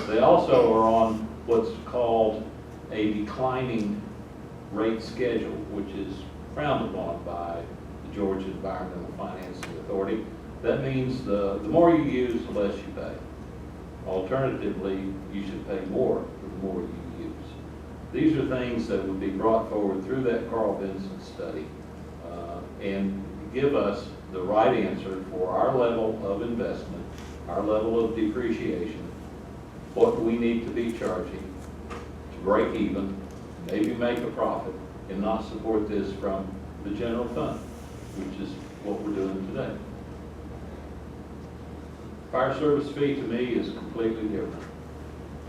They also are on what's called a declining rate schedule, which is frowned upon by the Georgia Environmental Financing Authority. That means the more you use, the less you pay. Alternatively, you should pay more the more you use. These are things that would be brought forward through that Carl Vinson study and give us the right answer for our level of investment, our level of depreciation, what we need to be charging to break even, maybe make a profit, and not support this from the general fund, which is what we're doing today. Fire service fee to me is completely different.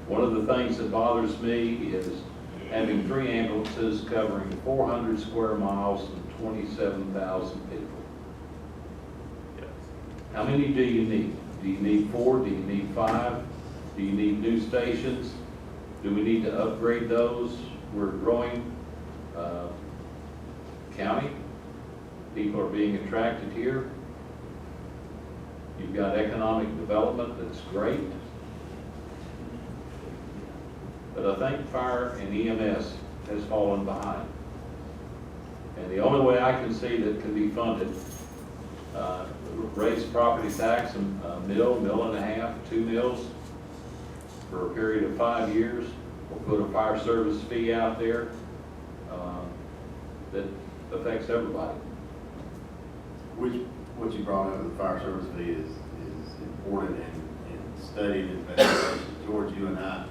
One of the things that bothers me is having 3 ambulances covering 400 square miles and 27,000 people. Yes. How many do you need? Do you need 4? Do you need 5? Do you need new stations? Do we need to upgrade those? We're a growing county. People are being attracted here. You've got economic development that's great. But I think fire and EMS has fallen behind. And the only way I can see that can be funded, raise property tax a mill and a half, 2 mills for a period of 5 years. We'll put a fire service fee out there that affects everybody. What you brought up with the fire service fee is important and studied and investigated. George, you and I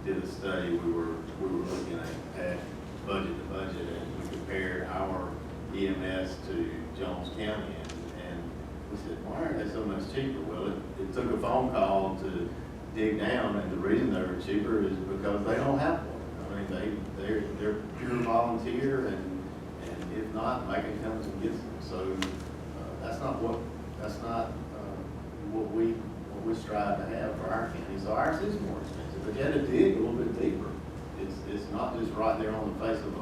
did a study. We were looking at budget to budget, and we compared our EMS to Jones County, and we said, why are they so much cheaper? Well, it took a phone call to dig down, and the reason they're cheaper is because they don't have one. I mean, they're pure volunteer, and if not, Macon comes and gets them. So that's not what we strive to have for our county. So ours is more expensive, but you had to dig a little bit deeper. It's not just right there on the face of a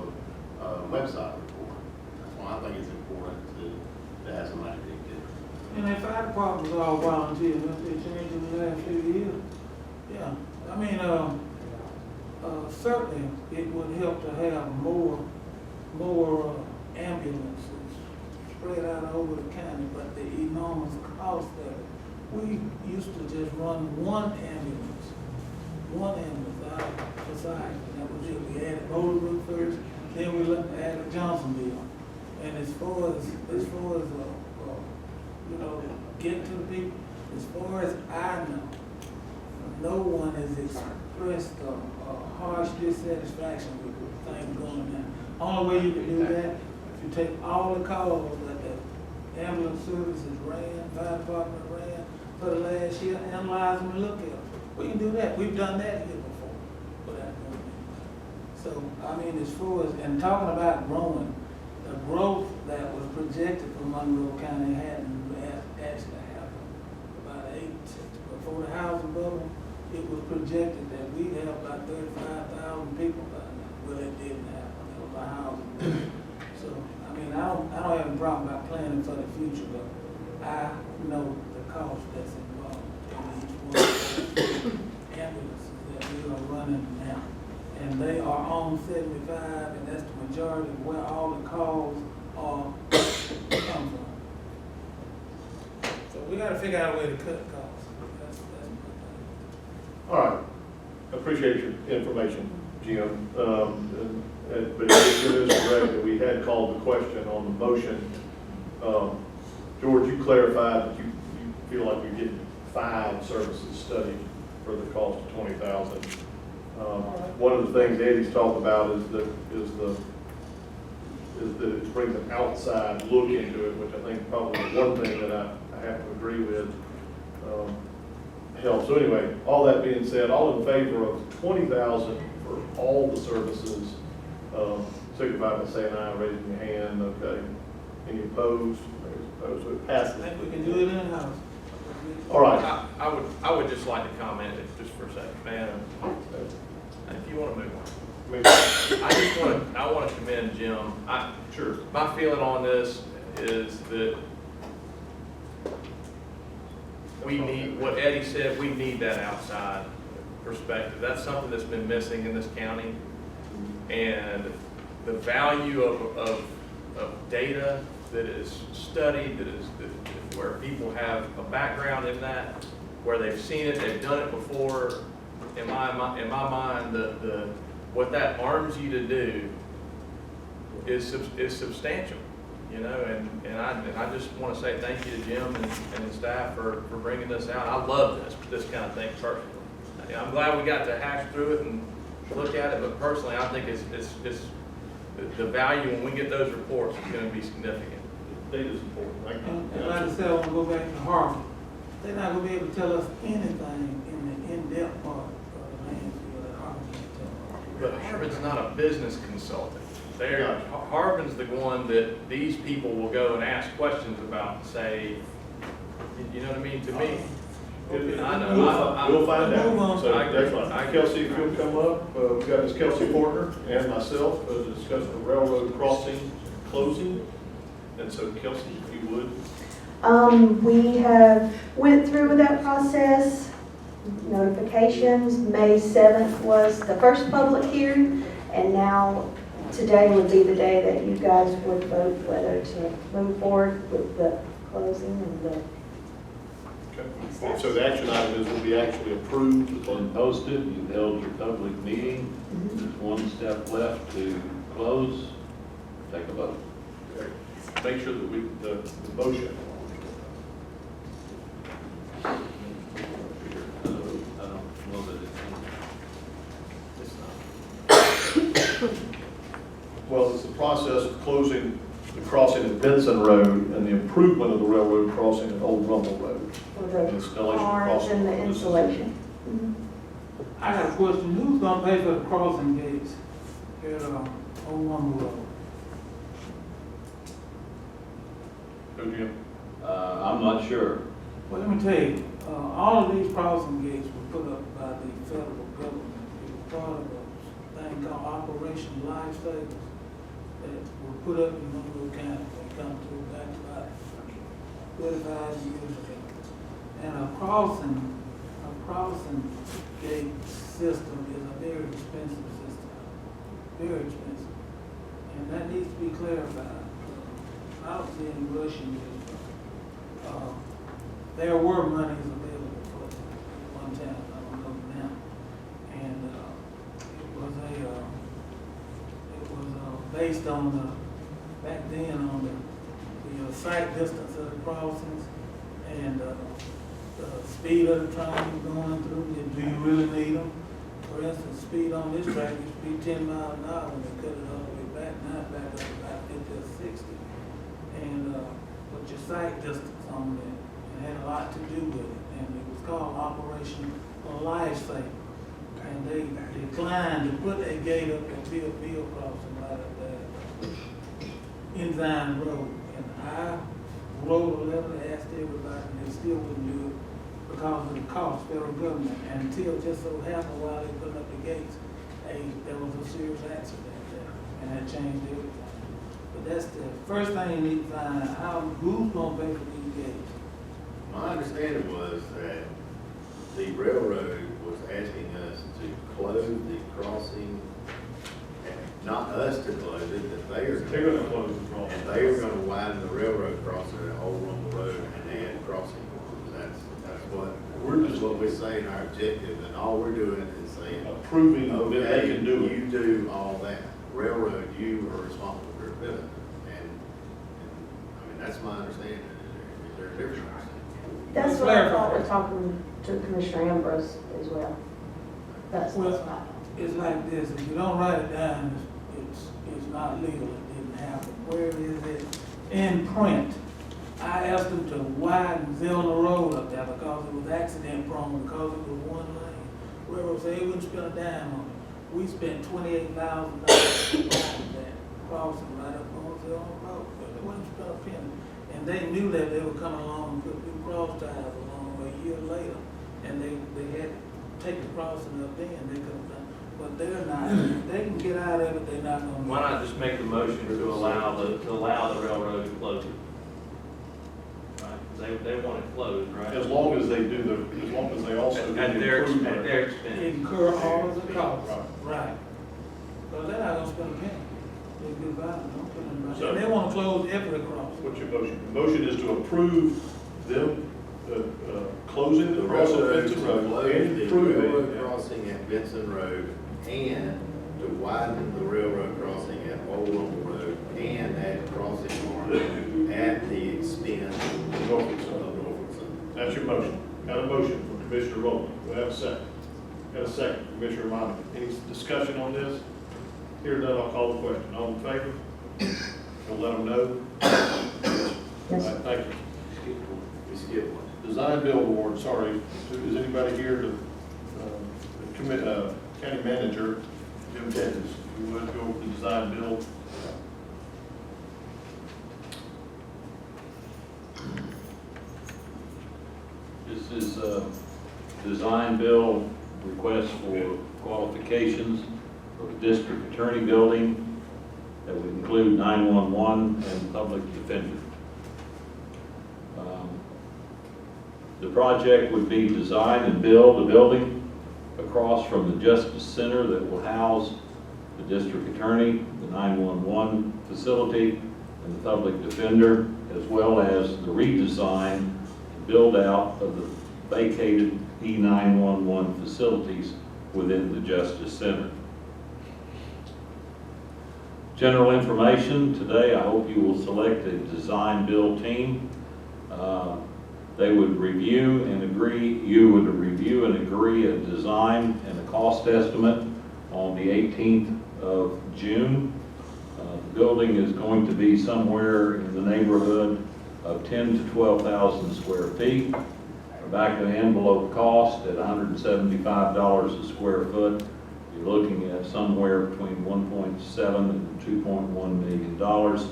website report. That's why I think it's important to have somebody dig deeper. And if fire departments are all volunteer, don't they change in the last few years? Yeah, I mean, certainly it would help to have more ambulances spread out over the county, but the enormous cost of it. We used to just run one ambulance out for site. That was it. We added Bolingbrook first, then we added Johnsonville. And as far as you know, getting to the people, as far as I know, no one has expressed a harsh dissatisfaction with the thing going on. Only way you can do that, if you take all the calls that the ambulance services ran, fire department ran for the last year, analyze them and look at them. We can do that. We've done that here before. Without going anywhere. So, I mean, as far as, and talking about growing, the growth that was projected for Monroe County hadn't actually happened. About 8, before the housing bubble, it was projected that we'd have about 35,000 people by now. Well, it didn't happen. It was a housing bubble. So, I mean, I don't have a problem about planning for the future, but I know the cost that's involved in each one of the ambulances that we are running now. And they are on 75, and that's the majority of where all the calls are come from. So we gotta figure out a way to cut costs. That's my thing. All right. Appreciate your information, Jim. But it is correct that we had called the question on the motion. George, you clarified that you feel like you're getting 5 services studied for the cost of $20,000. One of the things Eddie's talked about is that it brings an outside look into it, which I think probably one thing that I have to agree with helps. So anyway, all that being said, all in favor of $20,000 for all the services, signify by saying aye, raising your hand. Okay. Any opposed? Opposed? So it passes. I think we can do it in-house. All right. I would just like to comment just for a second, man. If you want to move on. I want to commend Jim. Sure. My feeling on this is that we need, what Eddie said, we need that outside perspective. That's something that's been missing in this county. And the value of data that is studied, where people have a background in that, where they've seen it, they've done it before. In my mind, what that arms you to do is substantial, you know. And I just want to say thank you to Jim and his staff for bringing this out. I love this kind of thing personally. I'm glad we got to hash through it and look at it, but personally, I think it's the value when we get those reports is going to be significant. Data's important. And like I said, I want to go back to Harvard. They're not going to be able to tell us anything in the in-depth part of the landfill that Harvard can't tell us. But Harvin's not a business consultant. Harvin's the one that these people will go and ask questions about and say, you know what I mean, to me. I know. We'll find out. So I agree. that's fine. Kelsey, if you'll come up, we've got Ms. Kelsey Porter and myself to discuss the railroad crossing closing. And so Kelsey, if you would. We have went through with that process, notifications. May 7th was the first public hearing, and now today would be the day that you guys would vote whether to move forward with the closing and the Okay. So the action item is will be actually approved. It's been posted, you've held your public meeting, there's one step left to close, take a vote. Okay. Make sure that the motion. I don't know that it's. Well, it's the process of closing the crossing at Benson Road and the improvement of the railroad crossing at Old Rumble Road. for the Installation of cars crossing. and the installation. I got a question. Who's going to pay for the crossing gates here on Monroe Road? Go, Jim. I'm not sure. Well, let me tell you, all of these crossing gates were put up by the federal government. It was part of a thing called Operation Lifesavers that were put up in Monroe County. They come to back about 35 years ago. And a crossing gate system is a very expensive system, very expensive. And that needs to be clarified. I don't see any rush in this. There were monies available for it at one time, I don't know now. And it was based on back then on the sight distance of the crossings and the speed of the train going through. Do you really need them? For instance, speed on this track used to be 10 miles an hour when they cut it all the way back. Now it's back up to about 50 or 60. And with your sight distance on it, it had a lot to do with it. And it was called Operation Lifesaver. And they declined to put a gate up at Bill Crossing right up there, Ensign Road. And I wrote a letter, asked everybody, and they still wouldn't do it because of the cost, federal government. And until just so happened while they put up the gates, there was a serious accident there, and that changed everything. But that's the first thing you need to find out, who's gonna pay for these gates? My understanding was that the railroad was asking us to close the crossing, and not us to close it, that they are. They're going to close the crossing. And they are going to widen the railroad crossing at Old Rumble Road and add crossing. That's what, what we say in our objective, and all we're doing is saying, Approving that they okay, can do it. you do all that. Railroad, you are responsible for doing it. And I mean, that's my understanding. Is there a difference? That's what I thought we're talking to Commissioner Ambrose as well. That's what I thought. It's like this, if you don't write it down, it's not legal, it didn't happen. Where is it? In print. I asked them to widen Zillner Road up there because it was accident prone, because it was one lane. Railroad said they wouldn't spend a dime on it. We spent $28,000 on that crossing right up on Zillner Road, but they wouldn't spend a penny. And they knew that they were coming along and put new cross ties along a year later, and they had to take the crossing up then, they could have done. But they're not, if they can get out of it, they're not gonna. Why not just make the motion to allow the railroad to close it? Right, is they want it closed, right? As long as they do as long as they also do At the their improvement. At their expense. Incur all of the costs. Right. Right. So they're not gonna spend a penny. They do buy it, don't put them So- and they wanna close every cross. What's your motion? The motion is to approve them, closing the The crossing of railroad to Benson Road close and the improving. railroad crossing at Benson Road and to widen the railroad crossing at Old Rumble Road and add crossing mark at the expense of Norfolk Southern. That's your motion. Got a motion from Commissioner Rowland. Do I have a second? Got a second, Commissioner Monahan. Any discussion on this? Here none, I'll call the question. All in favor? We'll let them know. All right, thank you. We skipped one. Design Build Award, sorry. Is anybody here to, County Manager, Jim Pettis, if you would go over the Design Build. This is a design bill request for qualifications for the district attorney building that would include 911 and public defender. The project would be design and build a building across from the Justice Center that will house the district attorney, the 911 facility, and the public defender, as well as the redesign and build out of the vacated E911 facilities within the Justice Center. General information today, I hope you will select a design build team. They would review and agree, you would review and agree a design and a cost estimate on the 18th of June. The building is going to be somewhere in the neighborhood of 10 to 12,000 square feet. Back of the envelope cost at $175 a square foot. You're looking at somewhere between 1.7 and $2.1 million.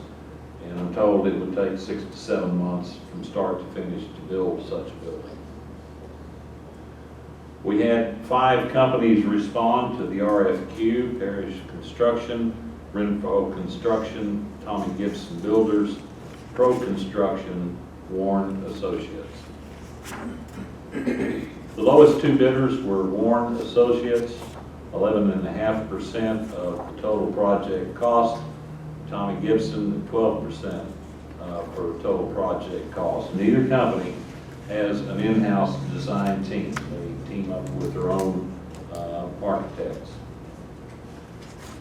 And I'm told it would take 6 to 7 months from start to finish to build such a building. We had 5 companies respond to the RFQ: Parish Construction, Renfro Construction, Tommy Gibson Builders, Pro Construction, Warren Associates. The lowest 2 bidders were Warren Associates, 11.5% of the total project cost. Tommy Gibson, 12% for total project cost. Neither company has an in-house design team. They team up with their own architects.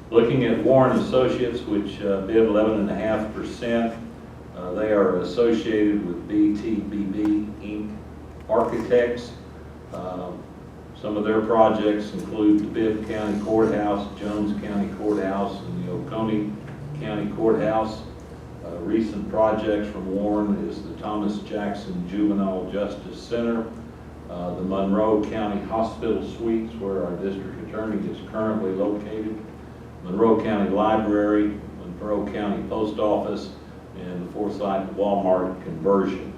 Looking at Warren Associates, which bid 11.5%, they are associated with BTBB Inc. Architects. Some of their projects include the Bibb County Courthouse, Jones County Courthouse, and the Oconee County Courthouse. Recent projects from Warren is the Thomas Jackson Juvenile Justice Center, the Monroe County Hospital Suites, where our district attorney is currently located, Monroe County Library, Monroe County Post Office, and the Forsyth Walmart conversion.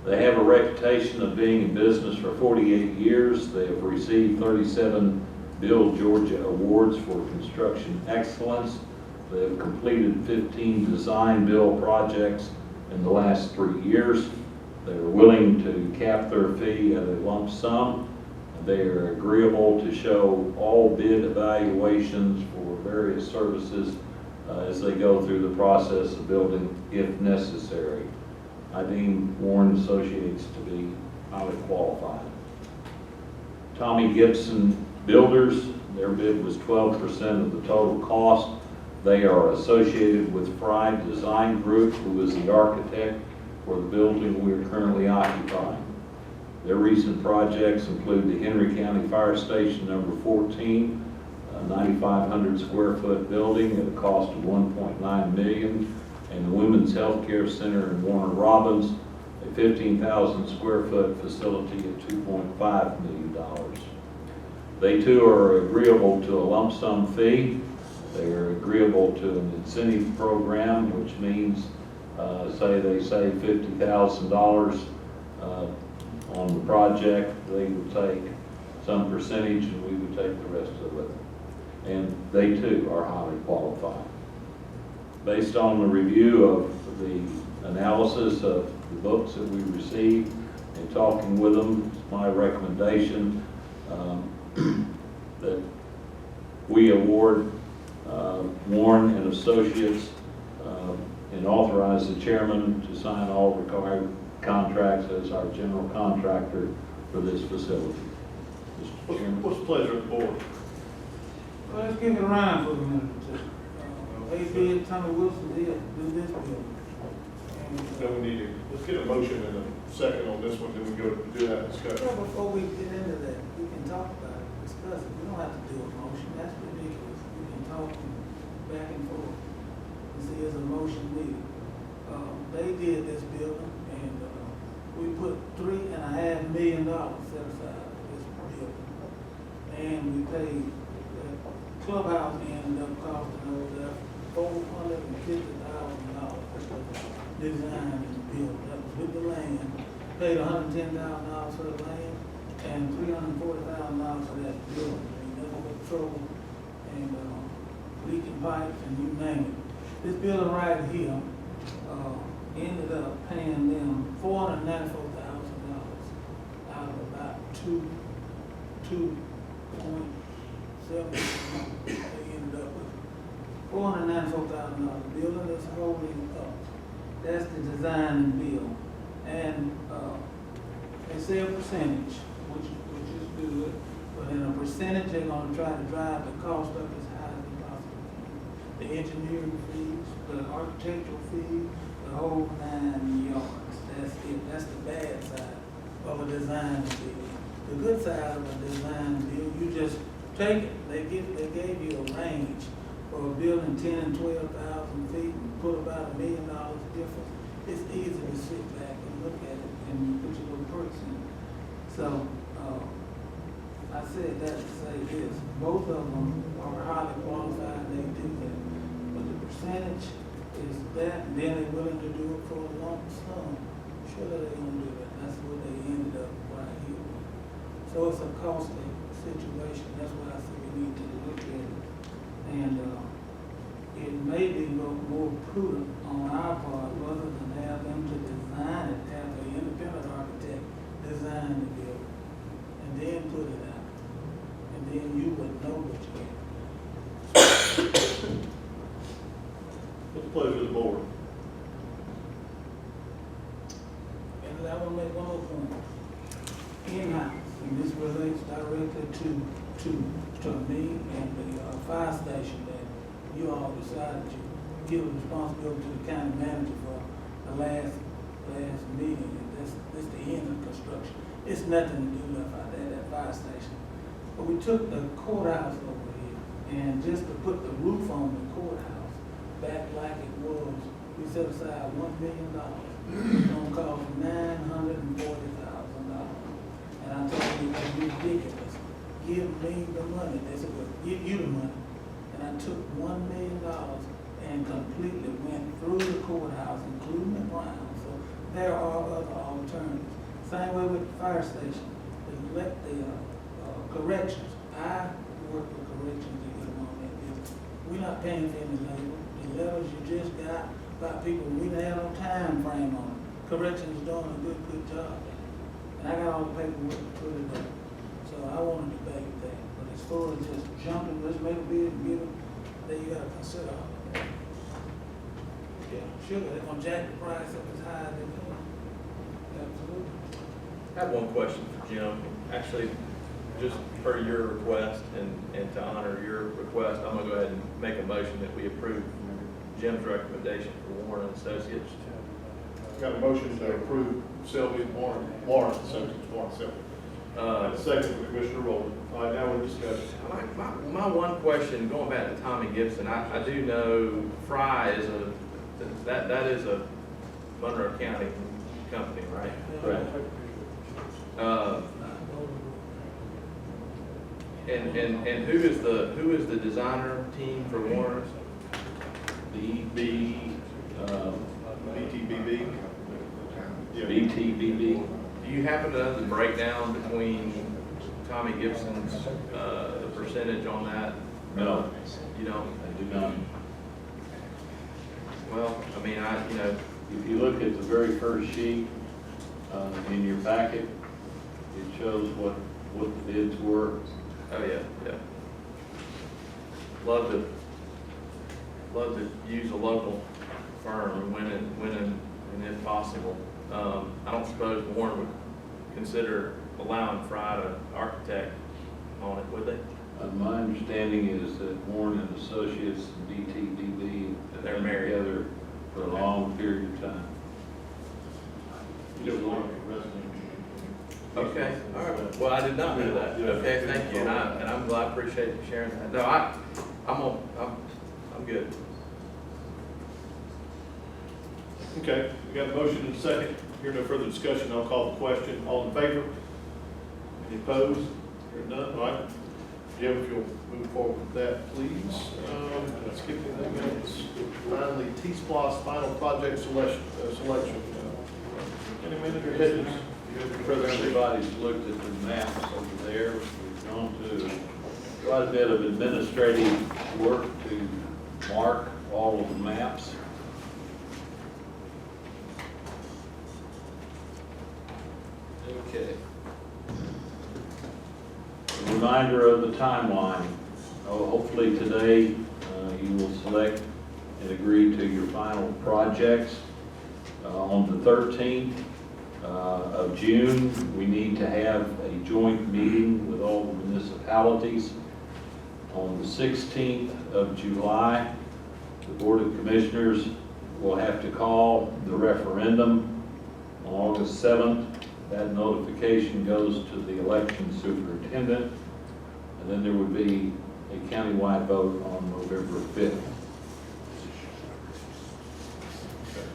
They have a reputation of being in business for 48 years. They have received 37 Build Georgia Awards for construction excellence. They have completed 15 design build projects in the last 3 years. They are willing to cap their fee at a lump sum. They are agreeable to show all bid evaluations for various services as they go through the process of building if necessary. I deem Warren Associates to be highly qualified. Tommy Gibson Builders, their bid was 12% of the total cost. They are associated with Fry Design Group, who is the architect for the building we are currently occupying. Their recent projects include the Henry County Fire Station number 14, a 9,500 square foot building at a cost of $1.9 million, and the Women's Healthcare Center in Warner Robins, a 15,000 square foot facility at $2.5 million. They too are agreeable to a lump sum fee. They are agreeable to an incentive program, which means, say they save $50,000 on the project, they would take some percentage and we would take the rest of it. And they too are highly qualified. Based on the review of the analysis of the books that we received and talking with them, it's my recommendation that we award Warren and Associates and authorize the chairman to sign all required contracts as our general contractor for this facility. Mr. Chairman. What's the pleasure of the board? Well, let's kick it around for a minute or two. They did, Tommy Wilson did do this bill. No, we need to, let's get a motion and a second on this one, then we go do that discussion. Well, before we get into that, we can talk about it, discuss it. We don't have to do a motion, that's ridiculous. We can talk back and forth and see there's a motion needed. They did this building and, we put $3.5 million set aside for this building. And we paid, the clubhouse ended up costing over there $450,000 for the design and the building. That was with the land. Paid $110,000 for the land and $340,000 for that building. We never got trouble and leaking pipes and you name it. This building right here ended up paying them $494,000 out of about 2.7. They ended up with $494,000. The building is holding up. That's the design and build. And they say a percentage, which is good, but in a percentage, they're gonna try to drive the cost up as high as possible. The engineering fees, the architectural fees, the whole 9 yards. That's it. That's the bad side of a design build. The good side of a design build, you just take it. They gave you a range for a building 10 and 12,000 feet and put about $1 million difference. It's easy to sit back and look at it and put your little perks in it. So, I said that to say this, both of them are highly qualified, they do that. But the percentage is that, and then they're willing to do it for a lump sum. Surely they're gonna do that, that's what they ended up right here with. So it's a costly situation, that's why I think we need to look at it. And, it may be more prudent on our part, rather than have them to design it, have an independent architect design the building, and then put it out. And then you would know what you get. What's the pleasure of the board? And I want to make one more point. In-house, and this relates directly to me and the fire station that you all decided to give responsibility to the county manager for the last meeting. And this the end of construction. It's nothing to do with that fire station. But we took the courthouse over here, and just to put the roof on the courthouse back like it was, we set aside $1 million. It's gonna cost $940,000. And I told you it was ridiculous. Give me the money. They said, well, give you the money. And I took $1 million and completely went through the courthouse, including the ground. So there are other alternatives. Same way with the fire station. The corrections. I work with corrections to get them on that building. We're not paying for any labor. The letters you just got about people, we didn't have no time frame on it. Corrections is doing a good job. And I got all the paperwork to put it up. So I wanted to debate that. But as far as just jumping, let's make a bid and give it, then you gotta consider all of that. Yeah, sure, they're gonna jack the price up as high as they can. Absolutely. I have one question for Jim. Actually, just per your request and to honor your request, I'm gonna go ahead and make a motion that we approve Jim's recommendation for Warren and Associates. Got a motion to approve Selby Warren Associates. And a second from Commissioner Rowland. All right, now we're discussing. My one question, going back to Tommy Gibson, I do know Fry is that is a Monroe County company, right? Correct. And who is the designer team for Warren? BTBB. Yeah. BTBB. Do you happen to know the breakdown between Tommy Gibson's the percentage on that? No, You don't? I do not. Well, I mean, If you look at the very first sheet in your packet, it shows what the bids were. Oh, yeah, yeah. Love to use a local firm when and if possible. I don't suppose Warren would consider allowing Fry to architect on it, would they? My understanding is that Warren and Associates and DTDB have They're been married. together for a long period of time. Okay, all right. Well, I did not know that. Okay, thank you, and I'm glad, I appreciate you sharing that. No, I'm good. Okay, we got a motion and a second. Here no further discussion, I'll call the question. All in favor? Any opposed? Hearing none, all right. Jim, if you'll move forward with that, please. Let's skip anything else. Finally, T-Splosh final project selection. Any manager headings? Everybody's looked at the maps over there. We've gone to quite a bit of administrative work to mark all of the maps. Okay. A reminder of the timeline. Hopefully today you will select and agree to your final projects. On the 13th of June, we need to have a joint meeting with all the municipalities. On the 16th of July, the Board of Commissioners will have to call the referendum. On August 7th, that notification goes to the election superintendent, and then there would be a countywide vote on November 5th.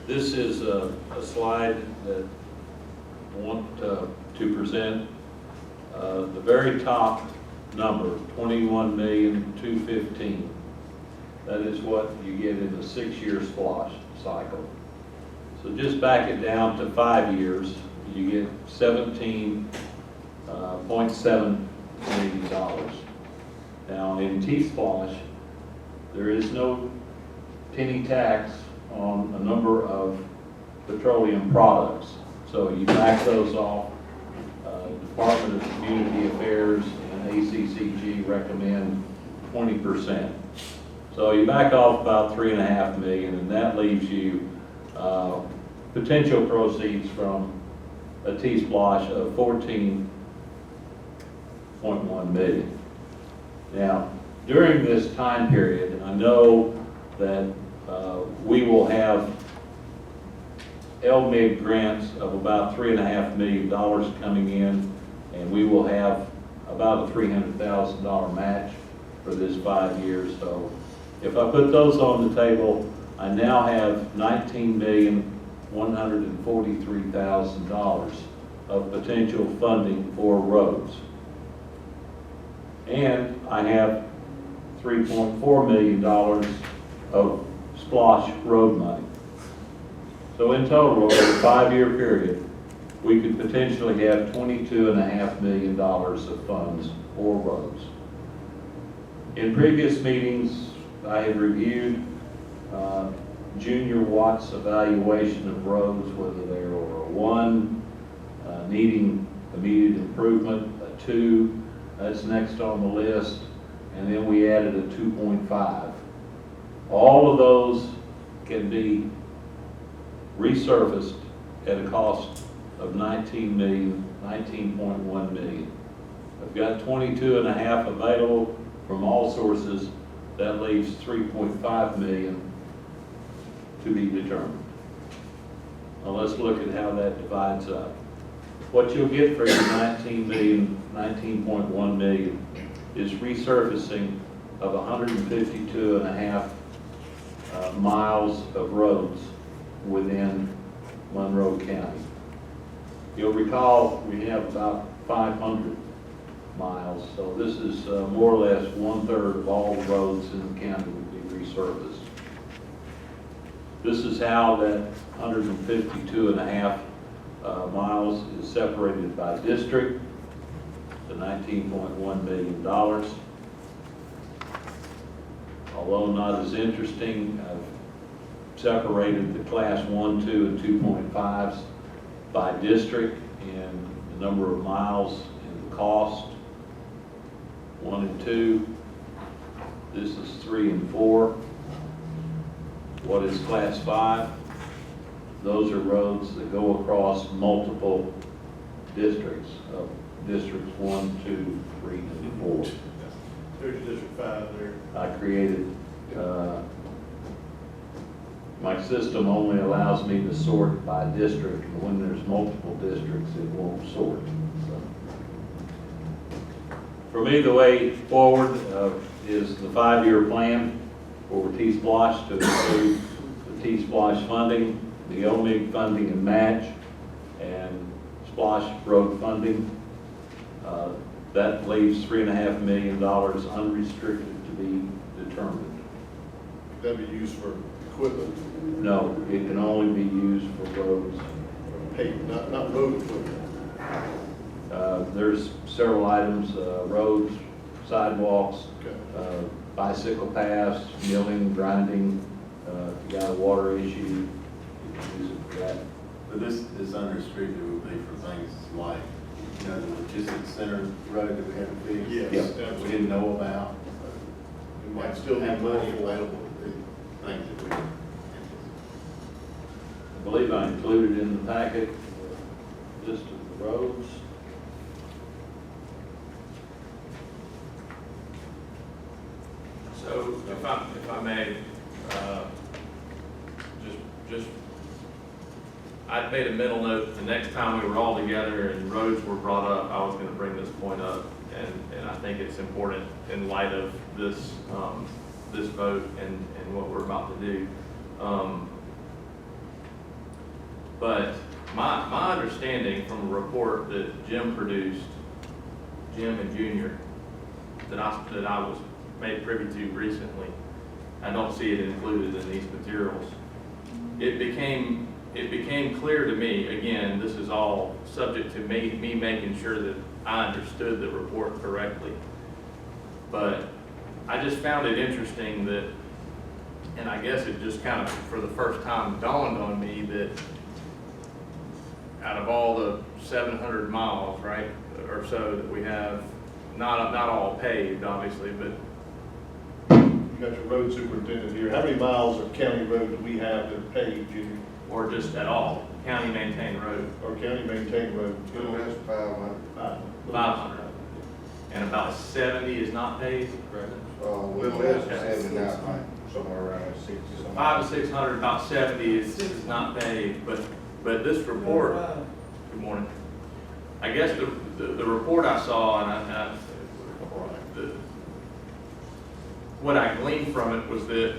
This is a slide that I want to present. The very top number, $21,215,000. That is what you get in a 6-year splosh cycle. So just back it down to 5 years, you get $17.7 million. Now in T-Splosh, there is no penny tax on a number of petroleum products. So you back those off. Department of Community Affairs and ACCG recommend 20%. So you back off about $3.5 million, and that leaves you potential proceeds from a T-Splosh of $14.1 million. Now, during this time period, I know that we will have LMIG grants of about $3.5 million coming in, and we will have about a $300,000 match for this 5 years. So if I put those on the table, I now have $19,143,000 of potential funding for roads. And I have $3.4 million of splosh road money. So in total, over a 5-year period, we could potentially have $22.5 million of funds for roads. In previous meetings, I have reviewed Junior Watt's evaluation of roads, whether they are a 1, needing immediate improvement, a 2, that's next on the list, and then we added a 2.5. All of those can be resurfaced at a cost of $19.1 million. I've got 22.5 available from all sources. That leaves $3.5 million to be determined. Now let's look at how that divides up. What you'll get for your $19.1 million is resurfacing of 152.5 miles of roads within Monroe County. You'll recall we have about 500 miles, so this is more or less 1/3 of all the roads in the county would be resurfaced. This is how that 152.5 miles is separated by district, the $19.1 million. Although not as interesting, I've separated the class 1, 2, and 2.5s by district in the number of miles and the cost. 1 and 2. This is 3 and 4. What is class 5? Those are roads that go across multiple districts, districts 1, 2, 3, and 4. There's District 5 there. I created, my system only allows me to sort by district, and when there's multiple districts, it won't sort. So, for me, the way forward is the 5-year plan for T-Splosh to include the T-Splosh funding, the OMIG funding and match, and Splosh road funding. That leaves $3.5 million unrestricted to be determined. That'd be used for equipment, No, it can only be used for roads. paved, not road equipment. There's several items, roads, sidewalks, Okay. bicycle paths, milling, grinding. If you got a water issue, you can use it for that. But this unrestricted would be for things like, you know, the logistics center road that we had to fix. Yes, Yeah. That we absolutely. didn't know about. We might still need have money money for. available to do things that we. I believe I included in the packet a list of the roads. So if I may, just, I'd made a mental note, the next time we were all together and roads were brought up, I was gonna bring this point up. And I think it's important in light of this, this vote and what we're about to do. But my understanding from a report that Jim produced, Jim and Junior, that I was made privy to recently, I don't see it included in these materials. It became clear to me, again, this is all subject to me making sure that I understood the report correctly. But I just found it interesting that, and I guess it just kind of, for the first time, dawned on me that out of all the 700 miles, right, or so that we have, not all paved, obviously, but You got your road superintendent here. How many miles of county road do we have that are paved, Junior, or just at all, county maintained road, or county maintained road? That's 500. 500. And about 70 is not paved, A little less than 70 now, like somewhere around 60 something. 500 to 600, about 70 is not paved, but this report, good morning. I guess the report I saw, and what I gleaned from it was that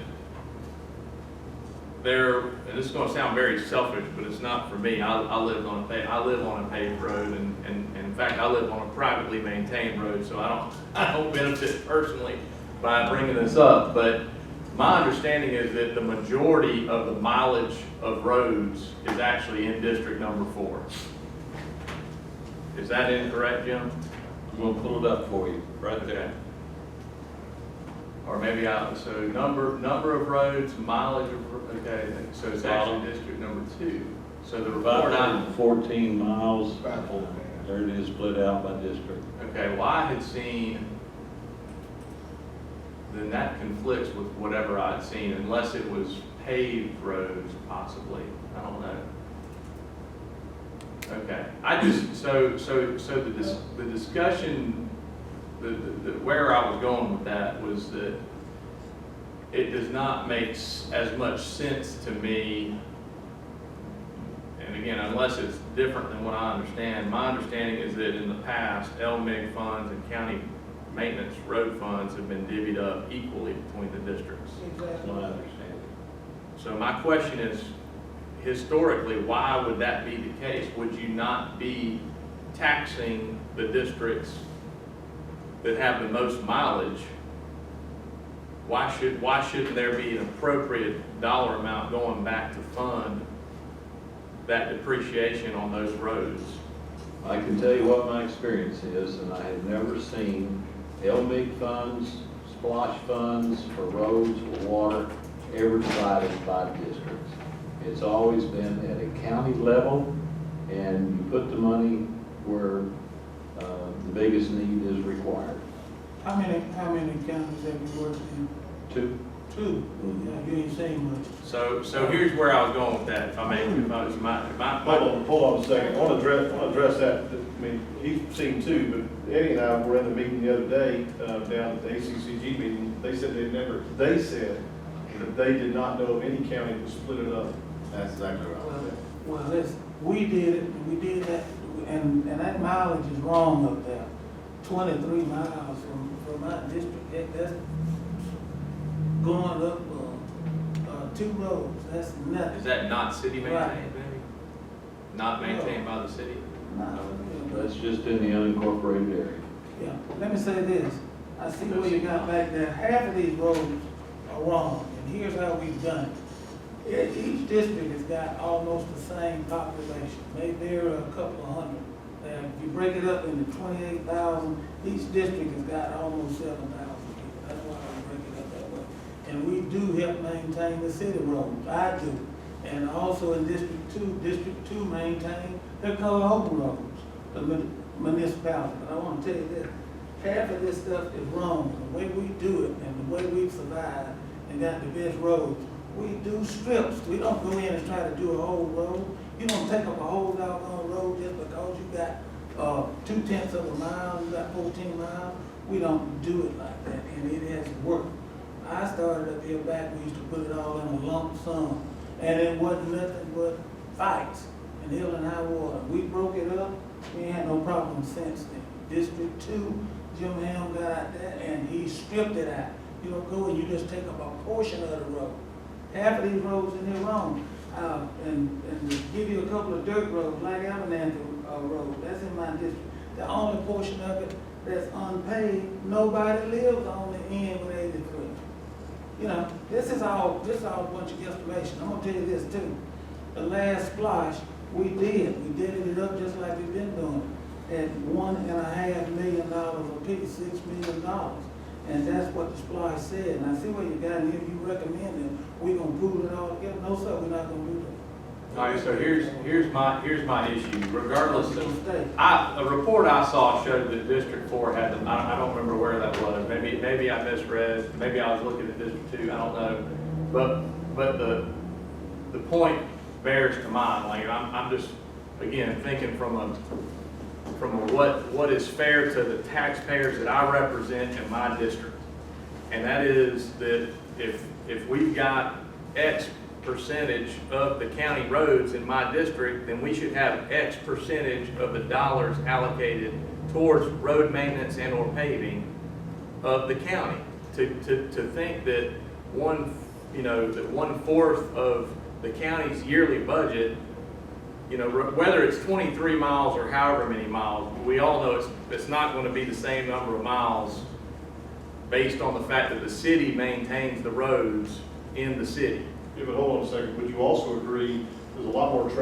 there, and this is going to sound very selfish, but it's not for me. I live on a paved road, and in fact, I live on a privately maintained road, so I don't benefit personally by bringing this up. But my understanding is that the majority of the mileage of roads is actually in district number 4. Is that incorrect, Jim? I'm gonna pull it up for you, right there. Or maybe so number of roads, mileage of, okay, so it's actually district number 2. So the report I, 514 miles, About 14. there it is, split out by district. okay, well, I had seen, then that conflicts with whatever I'd seen, unless it was paved roads possibly, I don't know. Okay, I just, so the discussion, where I was going with that was that it does not make as much sense to me, and again, unless it's different than what I understand. My understanding is that in the past, LMIG funds and county maintenance road funds have been divvied up equally between the districts. That's my understanding. So my question is, historically, why would that be the case? Would you not be taxing the districts that have the most mileage? Why shouldn't there be an appropriate dollar amount going back to fund that depreciation on those roads? I can tell you what my experience is, and I have never seen LMIG funds, splosh funds for roads or water ever divided by districts. It's always been at a county level, and you put the money where the biggest need is required. How many counties have you worked in? Two. Two. Yeah, you ain't saying much. So here's where I was going with that, if I may, Hold on a second, I want to address that. I mean, he's seen two, but Eddie and I were in the meeting the other day, down at the ACCG meeting. They said they said that they did not know of any county that split it up. That's exactly right. Well, listen, we did that, and that mileage is wrong up there. 23 miles from my district, that's going up, 2 roads, that's nothing. is that not city Right. maintained, maybe? Not maintained by the city? No, That's just in the unincorporated area. yeah, let me say this, I see what you got back there, half of these roads are wrong, and here's how we've done it. Each district has got almost the same population, maybe there are a couple of hundred. And if you break it up into 28,000, each district has got almost 7,000 people, that's why I break it up that way. And we do help maintain the city roads, I do. And also in District 2 maintain their color roads, the municipality. But I want to tell you this, half of this stuff is wrong. The way we do it and the way we've survived and got the best roads, we do strips. We don't go in and try to do a whole road. You don't take up a whole doggone road just because you got 2/10 of a mile, you got 14 miles. We don't do it like that, and it has worked. I started up here back, we used to put it all in a lump sum, and it wasn't nothing but fights and hill and high water. We broke it up, we ain't had no problem since then. District 2, Jim Helm got out there and he stripped it out. You don't go and you just take up a portion of the road. Half of these roads in here wrong. And to give you a couple of dirt roads, like Avenante Road, that's in my district. The only portion of it that's unpaved, nobody lives on the end with 83. You know, this is all a bunch of guesstimation. I'm gonna tell you this too. The last splash, we divvied it up just like we've been doing, at $1.5 million apiece, $6 million. And that's what the splash said. And I see what you got in here, you recommend it, we're gonna pool it all together. No, sir, we're not gonna do that. All right, so here's my issue, regardless It's a of, mistake. a report I saw showed that District 4 had them, I don't remember where that was, maybe I misread, maybe I was looking at District 2, I don't know. But the point bears to mind, like, I'm just, again, thinking from a what is fair to the taxpayers that I represent in my district. And that is that if we've got X percentage of the county roads in my district, then we should have X percentage of the dollars allocated towards road maintenance and or paving of the county. To think that that 1/4 of the county's yearly budget, whether it's 23 miles or however many miles, we all know it's not going to be the same number of miles based on the fact that the city maintains the roads in the city. Yeah, but hold on a second, would you also agree there's a lot more traffic